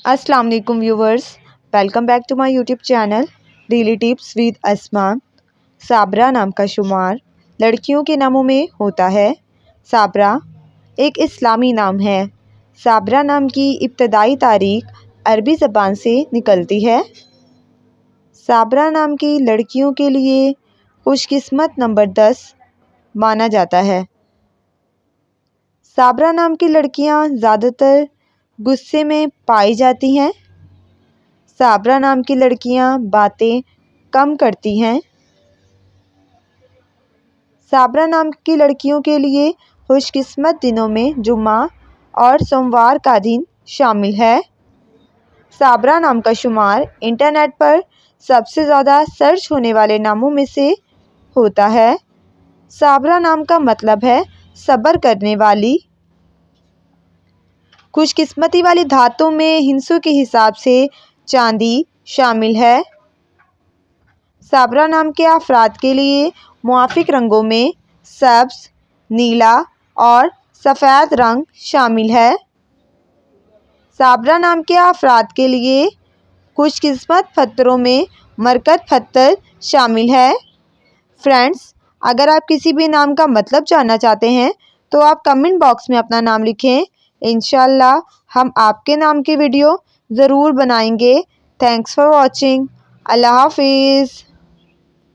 अस्सलाम वालेकुम viewers, welcome back to my YouTube channel daily tips with Asma. साबरा नाम का शुमार लड़कियों के नामों में होता है। साबरा एक इस्लामी नाम है। साबरा नाम की इब्तदाई तारीख अरबी ज़बान से निकलती है। साबरा नाम की लड़कियों के लिए खुशकिस्मत नंबर 10 माना जाता है। साबरा नाम की लड़कियां ज़्यादातर गुस्से में पाई जाती हैं। साबरा नाम की लड़कियां बातें कम करती हैं। साबरा नाम की लड़कियों के लिए खुशकिस्मत दिनों में जुम्मा और सोमवार का दिन शामिल है। साबरा नाम का शुमार इंटरनेट पर सबसे ज़्यादा सर्च होने वाले नामों में से होता है। साबरा नाम का मतलब है सब्र करने वाली। खुशकिस्मती वाली धातों में हिंसों के हिसाब से चांदी शामिल है। साबरा नाम के अफराद के लिए मुआफिक रंगों में सब्ज, नीला और सफ़ेद रंग शामिल है। साबरा नाम के अफराद के लिए खुशकिस्मत पत्थरों में मरकत पत्थर शामिल है। फ्रेंड्स, अगर आप किसी भी नाम का मतलब जानना चाहते हैं तो आप कमेंट बॉक्स में अपना नाम लिखें। इंशाल्लाह हम आपके नाम की वीडियो ज़रूर बनाएंगे। Thanks for watching. अल्लाह हाफिज़।